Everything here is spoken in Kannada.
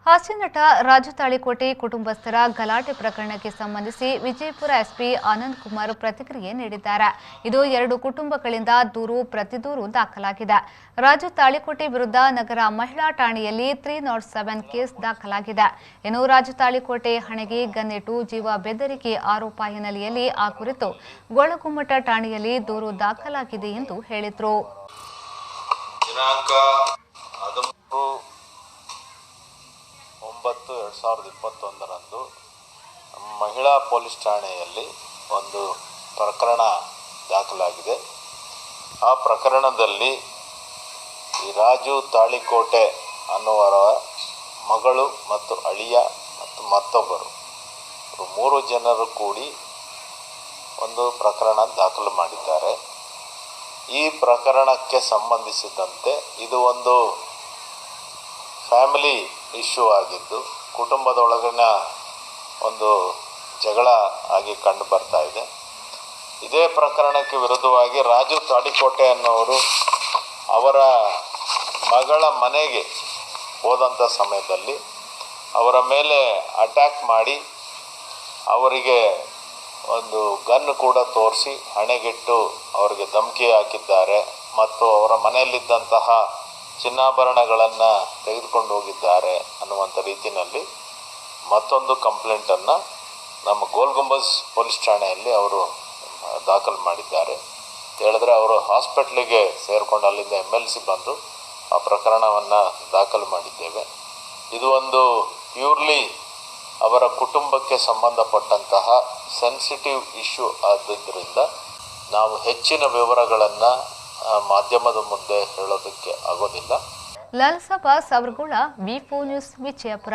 ಹಾಸ್ಯ ನಟ ರಾಜು ತಾಳಿಕೋಟೆ ಕುಟುಂಬಸ್ಥರ ಗಲಾಟೆ ಪ್ರಕರಣಕ್ಕೆ ಸಂಬಂಧಿಸಿ ವಿಜಯಪುರ ಎಸ್ಪಿ ಆನಂದ್ ಕುಮಾರ್ ಪ್ರತಿಕ್ರಿಯೆ ನೀಡಿದ್ದಾರೆ. ಇದು ಎರಡು ಕುಟುಂಬಗಳಿಂದ ಪ್ರತಿದೂರು ದಾಖಲಾಗಿದೆ. ರಾಜು ತಾಳಿಕೋಟೆ ವಿರುದ್ಧ ನಗರ ಮಹಿಳಾ ಠಾಣೆಯಲ್ಲಿ 307 ಕೇಸ್ ದಾಖಲಾಗಿದೆ. ಇನ್ನು ರಾಜು ತಾಳಿಕೋಟೆ ಹಣೆಗೆ ಗನ್ನಿಟ್ಟು ಜೀವ ಬೆದರಿಕೆ ಆರೋಪ ಹಿನ್ನೆಲೆಯಲ್ಲಿ ಆ ಕುರಿತು ಗೊಳಗುಮ್ಮಟ ಠಾಣೆಯಲ್ಲಿ ದೂರು ದಾಖಲಾಗಿದೆ ಎಂದು ಹೇಳಿದರು. ದಿನಾಂಕ 9/2021 ಮಹಿಳಾ ಪೊಲೀಸ್ ಠಾಣೆಯಲ್ಲಿ ಒಂದು ಪ್ರಕರಣ ದಾಖಲಾಗಿದೆ. ಆ ಪ್ರಕರಣದಲ್ಲಿ ಈ ರಾಜು ತಾಳಿಕೋಟೆ ಅನ್ನುವರ ಮಗಳು ಮತ್ತು ಅಳಿಯ ಮತ್ತು ಮತ್ತೊಬ್ಬರು ಮೂರು ಜನರು ಕೂಡಿ ಒಂದು ಪ್ರಕರಣ ದಾಖಲು ಮಾಡಿದ್ದಾರೆ. ಈ ಪ್ರಕರಣಕ್ಕೆ ಸಂಬಂಧಿಸಿದಂತೆ ಇದು ಒಂದು ಫ್ಯಾಮಿಲಿ ಇಶ್ಯೂ ಆಗಿದ್ದು ಕುಟುಂಬದೊಳಗಿನ ಒಂದು ಜಗಳ ಆಗಿ ಕಂಡು ಬರ್ತಾ ಇದೆ. ಇದೇ ಪ್ರಕರಣಕ್ಕೆ ವಿರುದ್ಧವಾಗಿ ರಾಜು ತಾಳಿಕೋಟೆ ಅನ್ನೋರು ಅವರ ಮಗಳ ಮನೆಗೆ ಹೋದಂಥ ಸಮಯದಲ್ಲಿ ಅವರ ಮೇಲೆ ಅಟ್ಯಾಕ್ ಮಾಡಿ ಅವರಿಗೆ ಒಂದು ಗನ್ ಕೂಡ ತೋರಿಸಿ ಹಣೆಗಿಟ್ಟು ಅವರಿಗೆ ಧಮಕಿ ಹಾಕಿದ್ದಾರೆ ಮತ್ತು ಅವರ ಮನೆಯಲ್ಲಿದ್ದಂತಹ ಚಿನ್ನಾಭರಣಗಳನ್ನು ತೆಗೆದುಕೊಂಡು ಹೋಗಿದ್ದಾರೆ ಅನ್ನುವಂಥ ರೀತಿಯಲ್ಲಿ ಮತ್ತೊಂದು ಕಂಪ್ಲೇಂಟನ್ನು ನಮ್ಮ ಗೋಲ್ಗುಂಬಜ್ ಪೊಲೀಸ್ ಠಾಣೆಯಲ್ಲಿ ಅವರು ದಾಖಲು ಮಾಡಿದ್ದಾರೆ. ಹೇಳಿದ್ರೆ ಅವರು ಹಾಸ್ಪಿಟ್ಲಿಗೆ ಸೇರಿಕೊಂಡು ಅಲ್ಲಿಂದ MLC ಬಂದು ಆ ಪ್ರಕರಣವನ್ನು ದಾಖಲು ಮಾಡಿದ್ದೇವೆ. ಇದು ಒಂದು ಪ್ಯೂರ್ಲಿ ಅವರ ಕುಟುಂಬಕ್ಕೆ ಸಂಬಂಧಪಟ್ಟಂತಹ ಸೆನ್ಸಿಟಿವ್ ಇಶ್ಯೂ ಆದ್ದರಿಂದ ನಾವು ಹೆಚ್ಚಿನ ವಿವರಗಳನ್ನು ಮಾಧ್ಯಮದ ಮುಂದೆ ಹೇಳೋದಕ್ಕೆ ಆಗೋದಿಲ್ಲ. ಲಲ್ಸಭಾ ಸವರ್ಗುಳ V4 ನ್ಯೂಸ್ ವಿಜಯಪುರ.